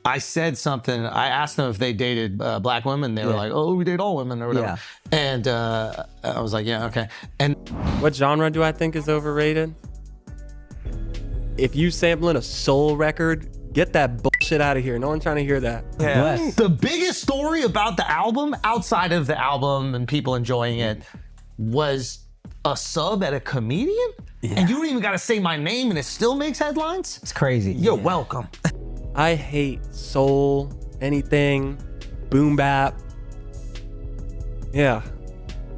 I said something. I asked them if they dated black women. They were like, "Oh, we date all women," or whatever. Yeah. And I was like, "Yeah, okay." And what genre do I think is overrated? If you sampling a soul record, get that bullshit out of here. No one's trying to hear that. Yeah. the biggest story about the album, outside of the album and people enjoying it, was a sub at a comedian. And you don't even got to say my name, and it still makes headlines. It's crazy. You're welcome. I hate soul, anything, boom bap. Yeah.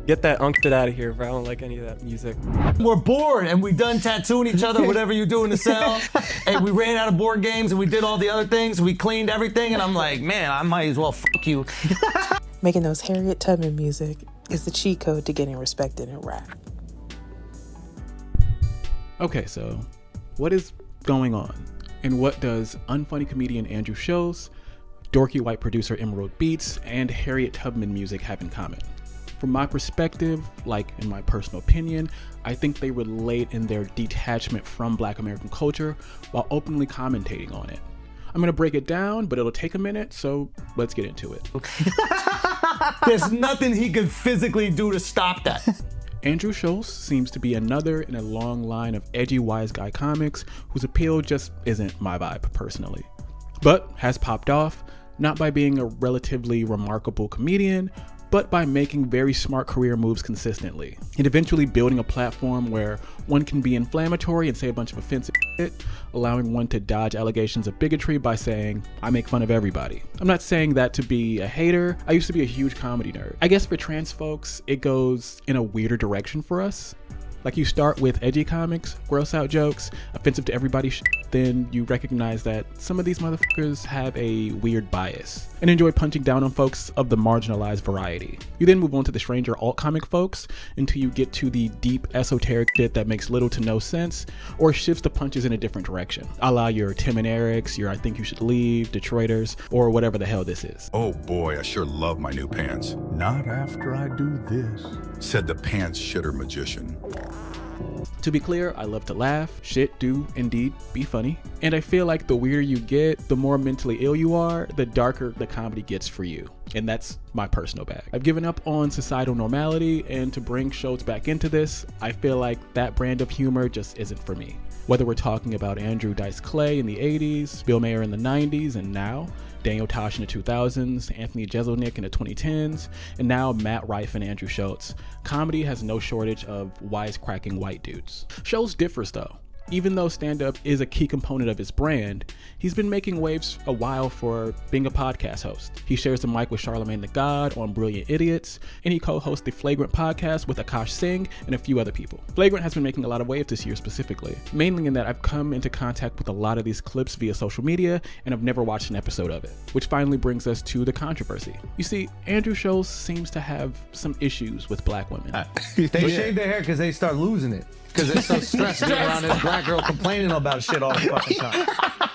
Get that Unc Shxt out of here, bro. I don't like any of that music. We're bored, and we done tattooing each other, whatever you're doing to sell. And we ran out of board games, and we did all the other things. We cleaned everything, and I'm like, man, I might as well fuck you. Making those Harriet Tubman music is the cheat code to getting respected in rap. Okay, so what is going on? And what does unfunny comedian Andrew Schulz, dorky white producer EMRLD Beats, and Harriet Tubman music have in common? From my perspective, like in my personal opinion, I think they relate in their detachment from Black American culture while openly commentating on it. I'm gonna break it down, but it'll take a minute, so let's get into it. There's nothing he could physically do to stop that. Andrew Schulz seems to be another in a long line of edgy wise guy comics whose appeal just isn't my vibe personally, but has popped off, not by being a relatively remarkable comedian, but by making very smart career moves consistently, and eventually building a platform where one can be inflammatory and say a bunch of offensive shit, allowing one to dodge allegations of bigotry by saying, I make fun of everybody. I'm not saying that to be a hater. I used to be a huge comedy nerd. I guess for trans folks, it goes in a weirder direction for us. Like you start with edgy comics, gross out jokes, offensive to everybody shit, then you recognize that some of these motherfuckers have a weird bias and enjoy punching down on folks of the marginalized variety. You then move on to the stranger alt comic folks until you get to the deep esoteric shit that makes little to no sense or shifts the punches in a different direction. A la your Tim and Eric's, your I Think You Should Leave, Detroiters, or whatever the hell this is. Oh boy, I sure love my new pants. Not after I do this, said the pants shitter magician. To be clear, I love to laugh. Shit do indeed be funny. And I feel like the weirder you get, the more mentally ill you are, the darker the comedy gets for you. And that's my personal bag. I've given up on societal normality, and to bring Schulz back into this, I feel like that brand of humor just isn't for me. Whether we're talking about Andrew Dice Clay in the 80s, Bill Maher in the 90s, and now, Daniel Tosh in the 2000s, Anthony Jeselnik in the 2010s, and now Matt Rife and Andrew Schulz. Comedy has no shortage of wisecracking white dudes. Schulz differs though. Even though stand-up is a key component of his brand, he's been making waves a while for being a podcast host. He shares the mic with Charlemagne the God on Brilliant Idiots, and he co-hosts the Flagrant podcast with Akash Singh and a few other people. Flagrant has been making a lot of waves this year specifically, mainly in that I've come into contact with a lot of these clips via social media, and I've never watched an episode of it. Which finally brings us to the controversy. You see, Andrew Schulz seems to have some issues with black women. They shave their hair because they start losing it. Because they're so stressed being around this black girl complaining about shit all the fucking time.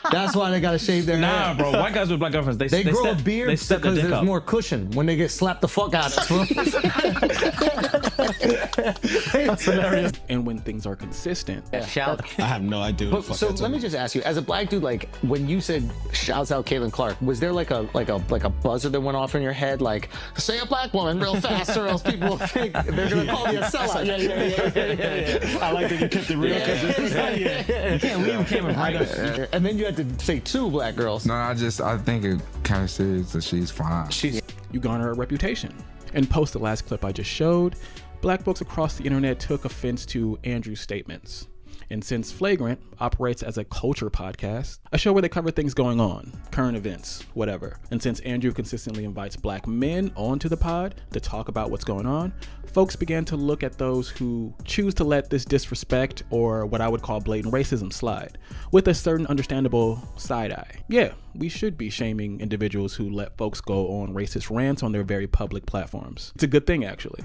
That's why they gotta shave their hair. Nah, bro. White guys with black girlfriends, they grow step, a beard because there's more cushion when they get slapped the fuck out of. That's hilarious. And when things are consistent. Shout. I have no idea. What the fuck So that's let me just ask you, as a black dude, like when you said shouts out Caitlin Clark, was there like a buzzer that went off in your head, like say a black woman real fast, or else people will think they're gonna call you a sellout? Yeah. I like that you kept it real. You can't leave a camera right up. And then you had to say two black girls. no, I think it kind of says that she's fine. You garner a reputation. And post the last clip I just showed, black folks across the internet took offense to Andrew's statements. And since Flagrant operates as a culture podcast, a show where they cover things going on, current events, whatever. And since Andrew consistently invites black men onto the pod to talk about what's going on, folks began to look at those who choose to let this disrespect, or what I would call blatant racism, slide, with a certain understandable side eye. Yeah, we should be shaming individuals who let folks go on racist rants on their very public platforms. It's a good thing, actually.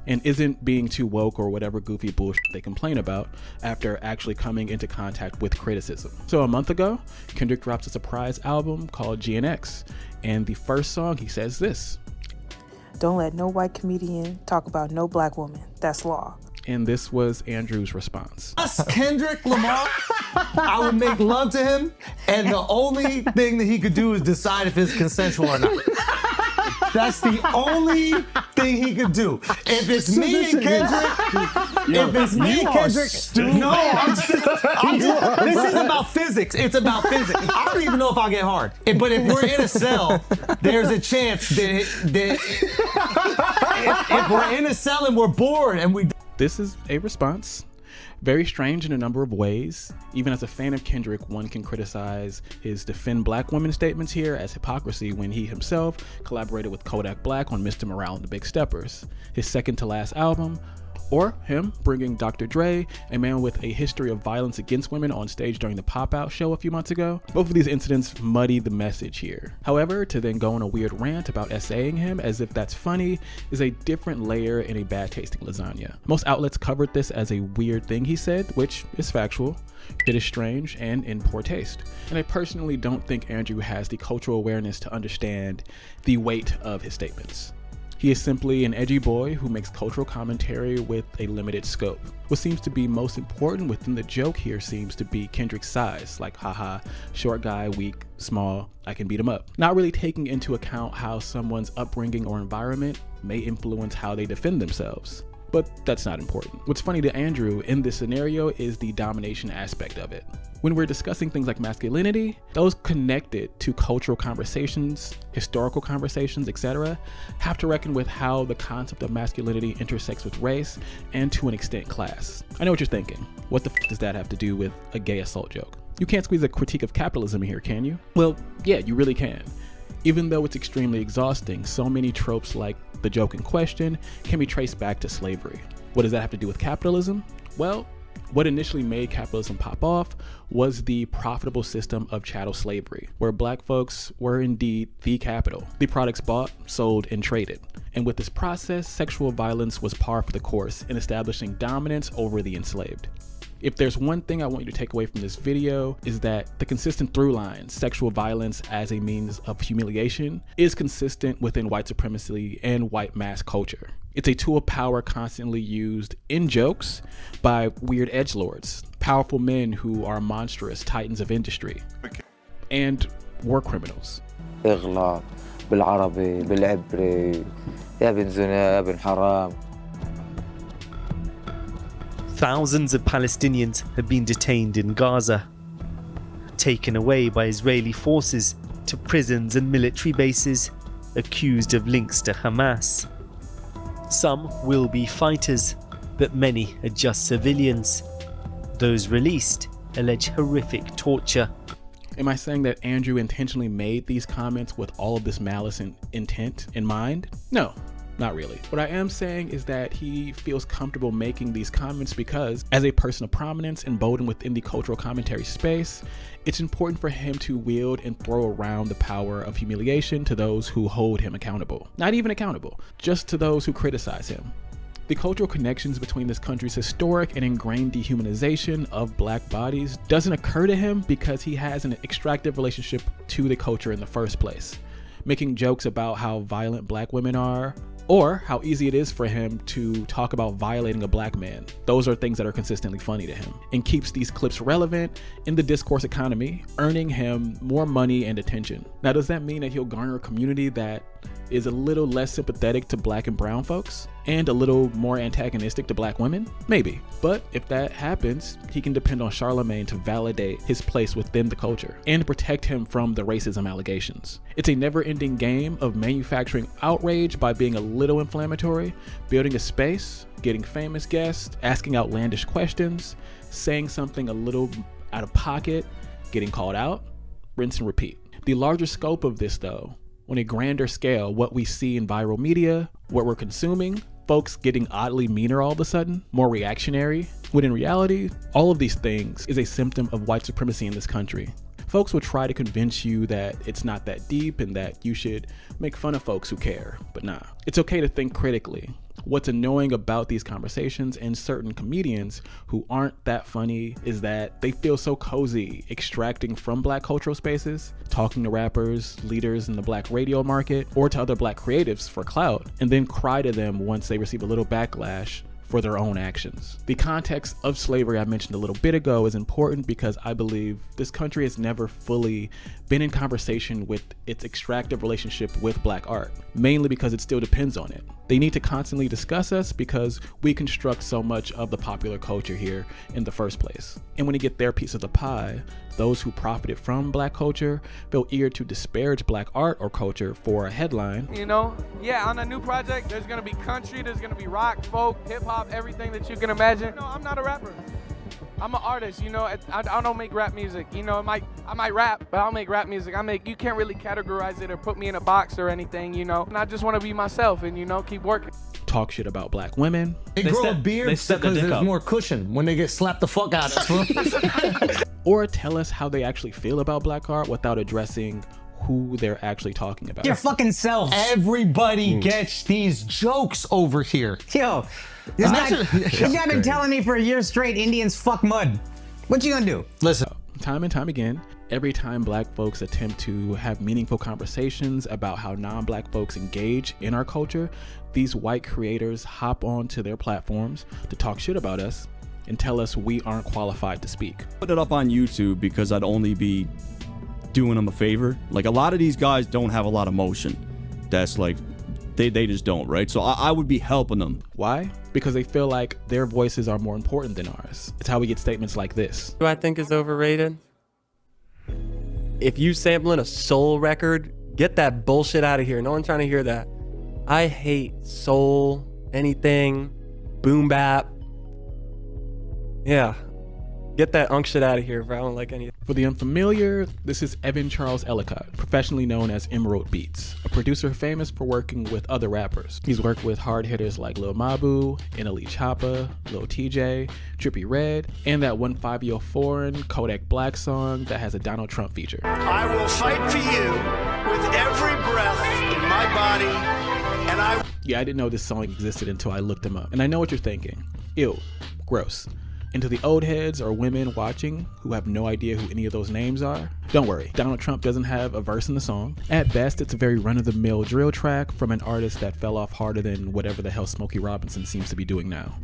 And isn't being too woke or whatever goofy bullshit they complain about after actually coming into contact with criticism. So a month ago, Kendrick drops a surprise album called GNX, and the first song he says this: Don't let no white comedian talk about no black woman. That's law. And this was Andrew's response. Us, Kendrick Lamar, I would make love to him, and the only thing that he could do is decide if it's consensual or not. That's the only thing he could do. If it's me and Kendrick, this is about physics. It's about physics. I don't even know if I'll get hard. But if we're in a cell, there's a chance that if we're in a cell and we're bored and we. This is a response. Very strange in a number of ways. Even as a fan of Kendrick, one can criticize his defend black women statements here as hypocrisy when he himself collaborated with Kodak Black on Mr. Morale and the Big Steppers, his second to last album, or him bringing Dr. Dre, a man with a history of violence against women, on stage during the Pop Out show a few months ago. Both of these incidents muddy the message here. However, to then go on a weird rant about essaying him as if that's funny is a different layer in a bad tasting lasagna. Most outlets covered this as a weird thing he said, which is factual. It is strange and in poor taste. And I personally don't think Andrew has the cultural awareness to understand the weight of his statements. He is simply an edgy boy who makes cultural commentary with a limited scope. What seems to be most important within the joke here seems to be Kendrick's size, like haha, short guy, weak, small, I can beat him up. Not really taking into account how someone's upbringing or environment may influence how they defend themselves. But that's not important. What's funny to Andrew in this scenario is the domination aspect of it. When we're discussing things like masculinity, those connected to cultural conversations, historical conversations, etc., have to reckon with how the concept of masculinity intersects with race and, to an extent, class. I know what you're thinking. What the f does that have to do with a gay assault joke? You can't squeeze a critique of capitalism here, can you? Well, yeah, you really can. Even though it's extremely exhausting, so many tropes like the joke in question can be traced back to slavery. What does that have to do with capitalism? Well, what initially made capitalism pop off was the profitable system of chattel slavery, where black folks were indeed the capital, the products bought, sold, and traded. And with this process, sexual violence was par for the course in establishing dominance over the enslaved. If there's one thing I want you to take away from this video, is that the consistent through line, sexual violence as a means of humiliation, is consistent within white supremacy and white mass culture. It's a tool of power constantly used in jokes by weird edgelords, powerful men who are monstrous titans of industry, and war criminals. اغلط بالعربي بالعبري يا بن زنا يا بن حرام. Thousands of Palestinians have been detained in Gaza, taken away by Israeli forces to prisons and military bases, accused of links to Hamas. Some will be fighters, but many are just civilians. Those released allege horrific torture. Am I saying that Andrew intentionally made these comments with all of this malice and intent in mind? No. Not really. What I am saying is that he feels comfortable making these comments because, as a person of prominence emboldened within the cultural commentary space, it's important for him to wield and throw around the power of humiliation to those who hold him accountable. Not even accountable, just to those who criticize him. The cultural connections between this country's historic and ingrained dehumanization of black bodies doesn't occur to him because he has an extractive relationship to the culture in the first place. Making jokes about how violent black women are, or how easy it is for him to talk about violating a black man. Those are things that are consistently funny to him, and keeps these clips relevant in the discourse economy, earning him more money and attention. Now, does that mean that he'll garner a community that is a little less sympathetic to black and brown folks and a little more antagonistic to black women? Maybe. But if that happens, he can depend on Charlemagne to validate his place within the culture and protect him from the racism allegations. It's a never-ending game of manufacturing outrage by being a little inflammatory, building a space, getting famous guests, asking outlandish questions, saying something a little out of pocket, getting called out, rinse and repeat. The larger scope of this, though, on a grander scale, what we see in viral media, what we're consuming, folks getting oddly meaner all of a sudden, more reactionary, when in reality, all of these things is a symptom of white supremacy in this country. Folks will try to convince you that it's not that deep and that you should make fun of folks who care, but nah. It's okay to think critically. What's annoying about these conversations and certain comedians who aren't that funny is that they feel so cozy extracting from black cultural spaces, talking to rappers, leaders in the black radio market, or to other black creatives for clout, and then cry to them once they receive a little backlash for their own actions. The context of slavery I mentioned a little bit ago is important because I believe this country has never fully been in conversation with its extractive relationship with black art, mainly because it still depends on it. They need to constantly discuss us because we construct so much of the popular culture here in the first place. And when you get their piece of the pie, those who profited from black culture feel eager to disparage black art or culture for a headline. You know, yeah, on a new project, there's gonna be country, there's gonna be rock, folk, hip hop, everything that you can imagine. No, I'm not a rapper. I'm an artist, you know. I don't make rap music, you know. I might rap, but I'll make rap music. You can't really categorize it or put me in a box or anything, you know. And I just want to be myself and, you know, keep working. Talk shit about black women. They grow a beard because there's more cushion when they get slapped the fuck out of. Or tell us how they actually feel about black art without addressing who they're actually talking about. Your fucking self. Everybody gets these jokes over here. Yo, this guy been telling me for a year straight Indians fuck mud. What you gonna do? Listen. Time and time again, every time black folks attempt to have meaningful conversations about how non-black folks engage in our culture, these white creators hop onto their platforms to talk shit about us and tell us we aren't qualified to speak. Put it up on YouTube because I'd only be doing them a favor. Like, a lot of these guys don't have a lot of motion. That's like, they just don't, right? So I would be helping them. Why? Because they feel like their voices are more important than ours. It's how we get statements like this. Do I think is overrated? If you sampling a soul record, get that bullshit out of here. No one's trying to hear that. I hate soul, anything, boom bap. Yeah. Get that Unc Shxt out of here, bro. I don't like any. For the unfamiliar, this is Evan Charles Ellicott, professionally known as EMRLD Beats, a producer famous for working with other rappers. He's worked with hard hitters like Lil Mabu, NLE Choppa, Lil TJ, Trippie Redd, and that 150 Foreign Kodak Black song that has a Donald Trump feature. I will fight for you with every breath in my body, and I... Yeah, I didn't know this song existed until I looked him up. And I know what you're thinking. Ew, gross. And to the old heads or women watching who have no idea who any of those names are, don't worry, Donald Trump doesn't have a verse in the song. At best, it's a very run-of-the-mill drill track from an artist that fell off harder than whatever the hell Smokey Robinson seems to be doing now.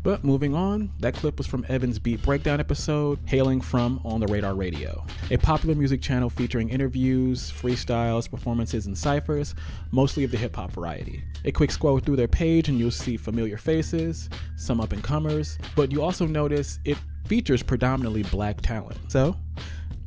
But moving on, that clip was from Evan's Beat Breakdown episode, hailing from On the Radar Radio, a popular music channel featuring interviews, freestyles, performances, and ciphers, mostly of the hip-hop variety. A quick scroll through their page and you'll see familiar faces, some up-and-comers, but you also notice it features predominantly black talent. So,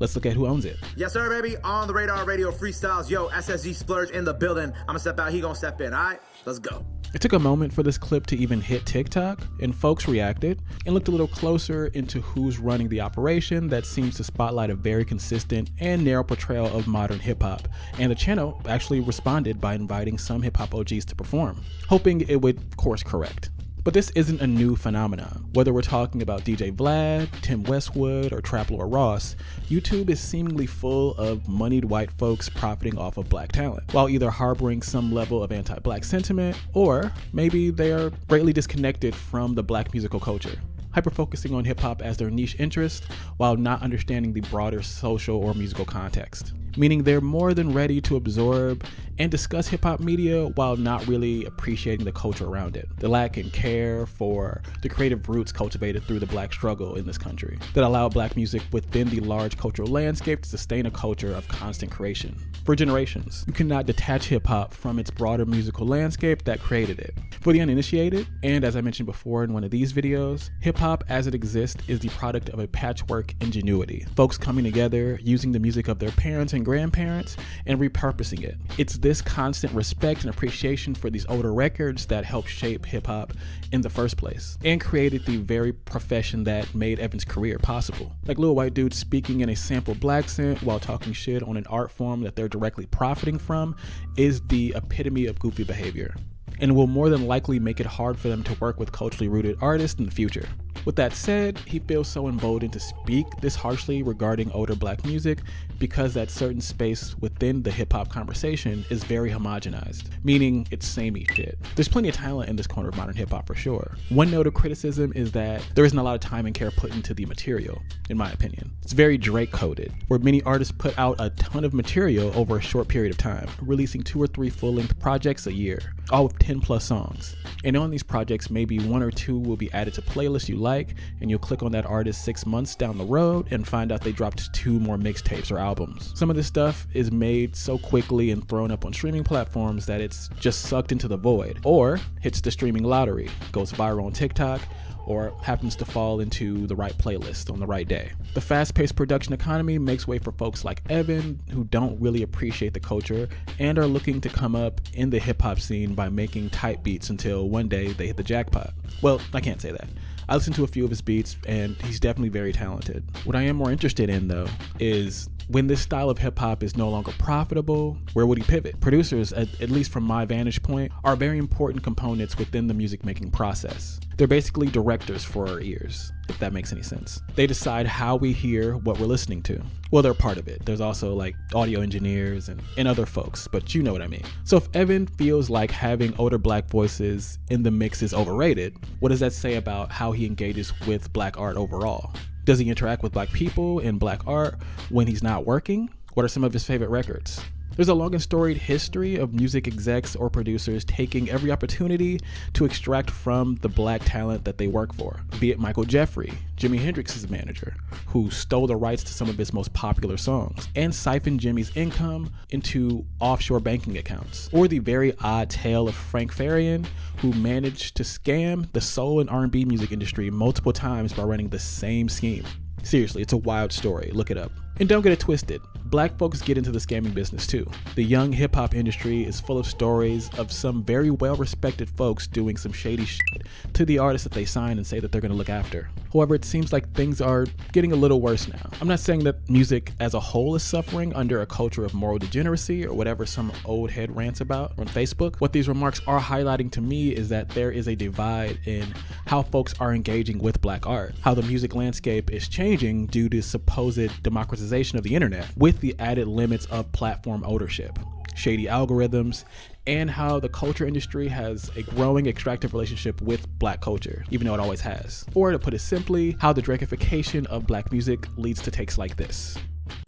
let's look at who owns it. Yes, sir, baby. On the Radar Radio freestyles. Yo, SSG Splurge in the building. I'm gonna step out, he gonna step in. All right, let's go. It took a moment for this clip to even hit TikTok, and folks reacted and looked a little closer into who's running the operation that seems to spotlight a very consistent and narrow portrayal of modern hip-hop. And the channel actually responded by inviting some hip-hop OGs to perform, hoping it would course correct. But this isn't a new phenomenon. Whether we're talking about DJ Vlad, Tim Westwood, or Trap Lord Ross, YouTube is seemingly full of moneyed white folks profiting off of black talent, while either harboring some level of anti-black sentiment, or maybe they are greatly disconnected from the black musical culture, hyper-focusing on hip-hop as their niche interest, while not understanding the broader social or musical context. Meaning they're more than ready to absorb and discuss hip-hop media while not really appreciating the culture around it. They lack in care for the creative roots cultivated through the black struggle in this country that allow black music within the large cultural landscape to sustain a culture of constant creation. For generations, you cannot detach hip-hop from its broader musical landscape that created it. For the uninitiated, and as I mentioned before in one of these videos, hip-hop as it exists is the product of a patchwork ingenuity. Folks coming together, using the music of their parents and and grandparents and repurposing it. It's this constant respect and appreciation for these older records that helped shape hip-hop in the first place and created the very profession that made Evan's career possible. Like little white dudes speaking in a sample black accent while talking shit on an art form that they're directly profiting from is the epitome of goofy behavior, and will more than likely make it hard for them to work with culturally rooted artists in the future. With that said, he feels so emboldened to speak this harshly regarding older black music because that certain space within the hip-hop conversation is very homogenized, meaning it's samey shit. There's plenty of talent in this corner of modern hip-hop for sure. One note of criticism is that there isn't a lot of time and care put into the material, in my opinion. It's very Drake-coded, where many artists put out a ton of material over a short period of time, releasing 2 or 3 full-length projects a year, all with 10+ songs. And on these projects, maybe 1 or 2 will be added to playlists you like, and you'll click on that artist 6 months down the road and find out they dropped 2 more mixtapes or albums. Some of this stuff is made so quickly and thrown up on streaming platforms that it's just sucked into the void, or hits the streaming lottery, goes viral on TikTok, or happens to fall into the right playlist on the right day. The fast-paced production economy makes way for folks like Evan who don't really appreciate the culture and are looking to come up in the hip-hop scene by making type beats until one day they hit the jackpot. Well, I can't say that. I listened to a few of his beats and he's definitely very talented. What I am more interested in though is when this style of hip hop is no longer profitable, where would he pivot? Producers, at least from my vantage point, are very important components within the music making process. They're basically directors for our ears, if that makes any sense. They decide how we hear what we're listening to. Well, they're part of it. There's also like audio engineers and other folks, but you know what I mean. So if Evan feels like having older black voices in the mix is overrated, what does that say about how he engages with black art overall? Does he interact with black people in black art when he's not working? What are some of his favorite records? There's a long and storied history of music execs or producers taking every opportunity to extract from the black talent that they work for, be it Michael Jeffrey, Jimi Hendrix's manager, who stole the rights to some of his most popular songs and siphoned Jimmy's income into offshore banking accounts, or the very odd tale of Frank Farian, who managed to scam the soul and R&B music industry multiple times by running the same scheme. Seriously, it's a wild story. Look it up. And don't get it twisted. Black folks get into the scamming business too. The young hip hop industry is full of stories of some very well respected folks doing some shady shit to the artists that they sign and say that they're going to look after. However, it seems like things are getting a little worse now. I'm not saying that music as a whole is suffering under a culture of moral degeneracy or whatever some old head rants about on Facebook. What these remarks are highlighting to me is that there is a divide in how folks are engaging with black art, how the music landscape is changing due to supposed democratization of the internet, with the added limits of platform ownership, shady algorithms, and how the culture industry has a growing extractive relationship with black culture, even though it always has. Or to put it simply, how the Drakeification of black music leads to takes like this.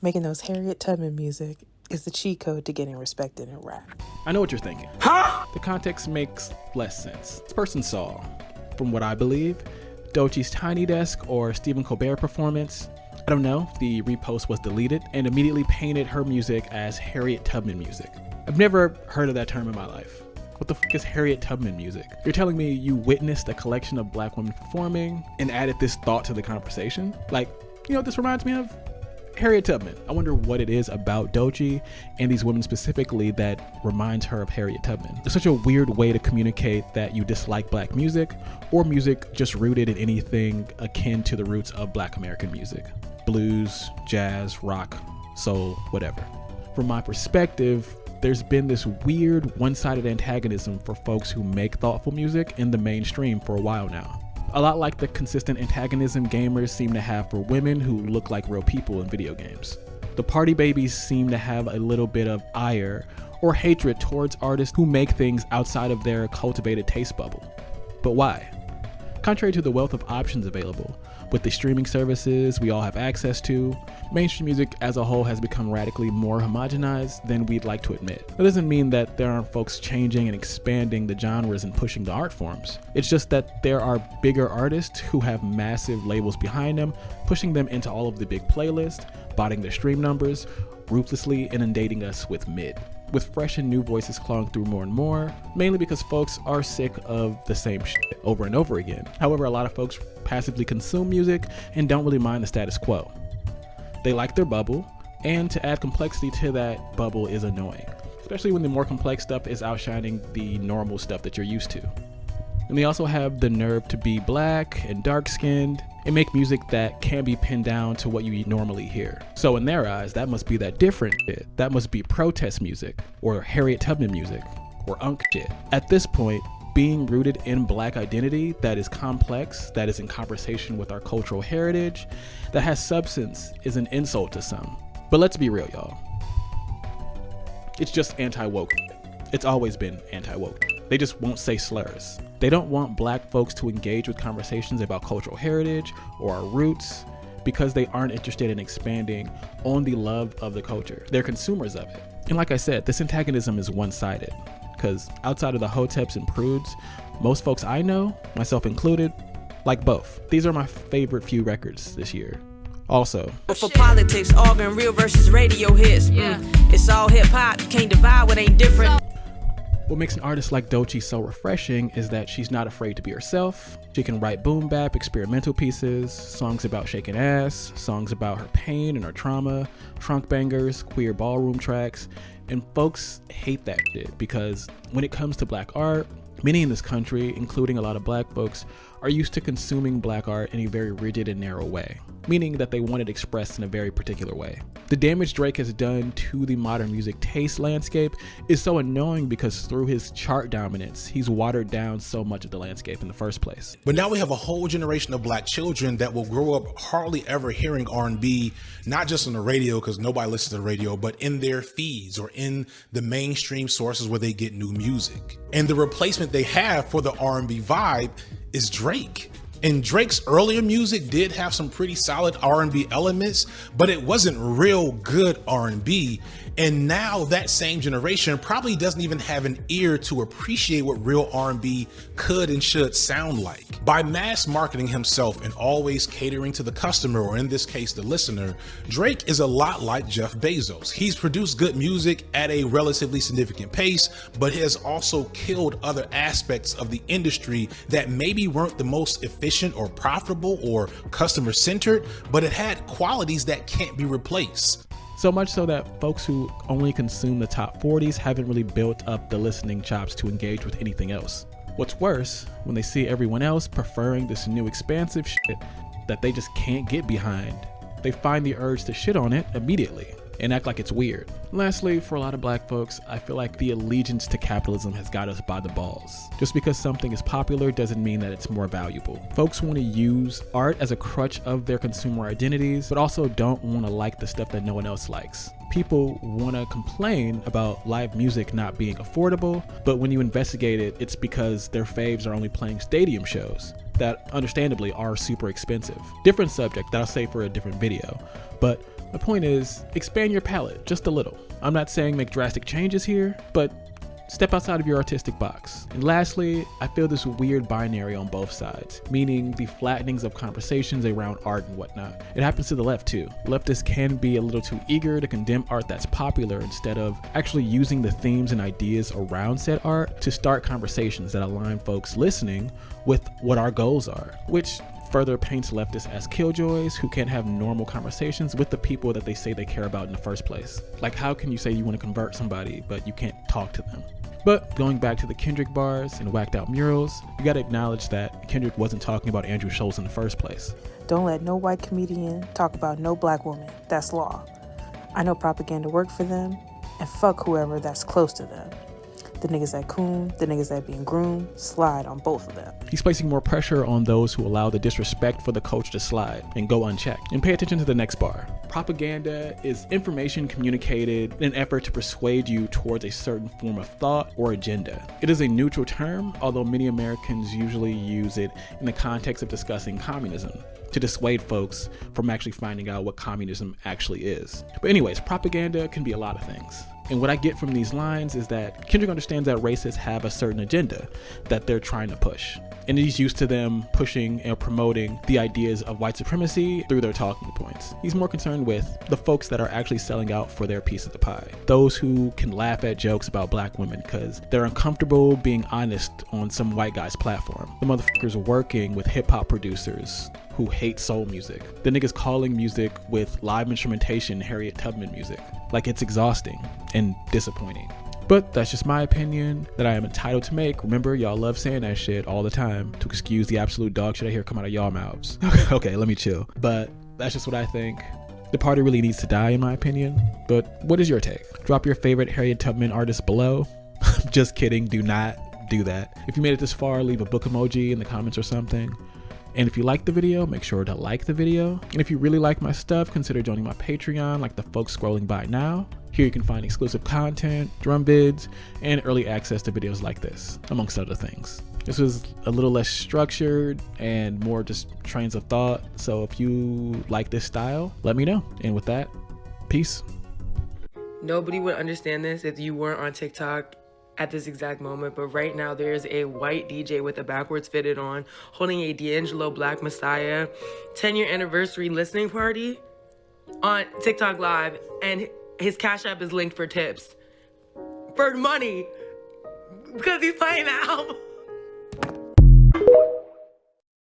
Making those Harriet Tubman music is the cheat code to getting respected in rap. I know what you're thinking. Huh? The context makes less sense. This person saw, from what I believe, Doechie's Tiny Desk or Stephen Colbert performance. I don't know, the repost was deleted and immediately painted her music as Harriet Tubman music. I've never heard of that term in my life. What the f is Harriet Tubman music? You're telling me you witnessed a collection of black women performing and added this thought to the conversation? Like, you know what this reminds me of? Harriet Tubman. I wonder what it is about Doechie and these women specifically that reminds her of Harriet Tubman. It's such a weird way to communicate that you dislike black music or music just rooted in anything akin to the roots of black American music. Blues, jazz, rock, soul, whatever. From my perspective, there's been this weird one-sided antagonism for folks who make thoughtful music in the mainstream for a while now. A lot like the consistent antagonism gamers seem to have for women who look like real people in video games. The party babies seem to have a little bit of ire or hatred towards artists who make things outside of their cultivated taste bubble. But why? Contrary to the wealth of options available, with the streaming services we all have access to, mainstream music as a whole has become radically more homogenized than we'd like to admit. That doesn't mean that there aren't folks changing and expanding the genres and pushing the art forms. It's just that there are bigger artists who have massive labels behind them, pushing them into all of the big playlists, botting their stream numbers, ruthlessly inundating us with mid, with fresh and new voices clawing through more and more, mainly because folks are sick of the same shit over and over again. However, a lot of folks passively consume music and don't really mind the status quo. They like their bubble And to add complexity to that bubble is annoying, especially when the more complex stuff is outshining the normal stuff that you're used to. And they also have the nerve to be black and dark-skinned and make music that can be pinned down to what you normally hear. So in their eyes, that must be that different shit. That must be protest music, or Harriet Tubman music, or Unc Shxt. At this point, being rooted in black identity that is complex, that is in conversation with our cultural heritage, that has substance, is an insult to some. But let's be real, y'all. It's just anti-woke. It's always been anti-woke. They just won't say slurs. They don't want black folks to engage with conversations about cultural heritage or our roots because they aren't interested in expanding on the love of the culture. They're consumers of it. And like I said, this antagonism is one-sided, because outside of the hoteps and prudes, most folks I know, myself included, like both. These are my favorite few records this year. Also, for politics, organ real versus radio hits. It's all hip hop. You can't divide what ain't different. What makes an artist like Doechii so refreshing is that she's not afraid to be herself. She can write boom bap, experimental pieces, songs about shaking ass, songs about her pain and her trauma, trunk bangers, queer ballroom tracks, and folks hate that shit because when it comes to black art, many in this country, including a lot of black folks, are used to consuming black art in a very rigid and narrow way, meaning that they want it expressed in a very particular way. The damage Drake has done to the modern music taste landscape is so annoying because through his chart dominance, he's watered down so much of the landscape in the first place. But now we have a whole generation of black children that will grow up hardly ever hearing R&B, not just on the radio because nobody listens to the radio, but in their feeds or in the mainstream sources where they get new music. And the replacement they have for the R&B vibe is Drake. And Drake's earlier music did have some pretty solid R&B elements, but it wasn't real good R&B. And now that same generation probably doesn't even have an ear to appreciate what real R&B could and should sound like. By mass marketing himself and always catering to the customer, or in this case, the listener, Drake is a lot like Jeff Bezos. He's produced good music at a relatively significant pace, but has also killed other aspects of the industry that maybe weren't the most efficient or profitable or customer centered, but it had qualities that can't be replaced. So much so that folks who only consume the top 40s haven't really built up the listening chops to engage with anything else. What's worse, when they see everyone else preferring this new expansive shit that they just can't get behind, they find the urge to shit on it immediately and act like it's weird. Lastly, for a lot of black folks, I feel like the allegiance to capitalism has got us by the balls. Just because something is popular doesn't mean that it's more valuable. Folks want to use art as a crutch of their consumer identities, but also don't want to like the stuff that no one else likes. People want to complain about live music not being affordable, but when you investigate it, it's because their faves are only playing stadium shows that understandably are super expensive. Different subject that I'll say for a different video, but the point is, expand your palette just a little. I'm not saying make drastic changes here, but step outside of your artistic box. And lastly, I feel this weird binary on both sides, meaning the flattenings of conversations around art and whatnot. It happens to the left too. Leftists can be a little too eager to condemn art that's popular instead of actually using the themes and ideas around said art to start conversations that align folks listening with what our goals are, which further paints leftists as killjoys who can't have normal conversations with the people that they say they care about in the first place. Like, how can you say you want to convert somebody, but you can't talk to them? But going back to the Kendrick bars and whacked out murals, you gotta acknowledge that Kendrick wasn't talking about Andrew Schulz in the first place. Don't let no white comedian talk about no black woman. That's law. I know propaganda worked for them, and fuck whoever that's close to them. The niggas that coon, the niggas that being groomed, slide on both of them. He's placing more pressure on those who allow the disrespect for the culture to slide and go unchecked. And pay attention to the next bar. Propaganda is information communicated in an effort to persuade you towards a certain form of thought or agenda. It is a neutral term, although many Americans usually use it in the context of discussing communism to dissuade folks from actually finding out what communism actually is. But anyways, propaganda can be a lot of things. And what I get from these lines is that Kendrick understands that racists have a certain agenda that they're trying to push. And he's used to them pushing and promoting the ideas of white supremacy through their talking points. He's more concerned with the folks that are actually selling out for their piece of the pie. Those who can laugh at jokes about black women because they're uncomfortable being honest on some white guy's platform. The motherfuckers working with hip hop producers who hate soul music. The nigga's calling music with live instrumentation Harriet Tubman music. Like, it's exhausting and disappointing. But that's just my opinion that I am entitled to make. Remember, y'all love saying that shit all the time to excuse the absolute dog shit I hear come out of y'all mouths. Okay, let me chill. But that's just what I think. The party really needs to die, in my opinion. But what is your take? Drop your favorite Harriet Tubman artist below. Just kidding, do not do that. If you made it this far, leave a book emoji in the comments or something. And if you like the video, make sure to like the video. And if you really like my stuff, consider joining my Patreon like the folks scrolling by now. Here you can find exclusive content, drum bids, and early access to videos like this, amongst other things. This was a little less structured and more just trains of thought. So if you like this style, let me know. And with that, peace. Nobody would understand this if you weren't on TikTok at this exact moment, but right now there's a white DJ with a backwards fitted on holding a D'Angelo Black Messiah 10-year anniversary listening party on TikTok Live, and his Cash App is linked for tips, for money, because he's playing the album.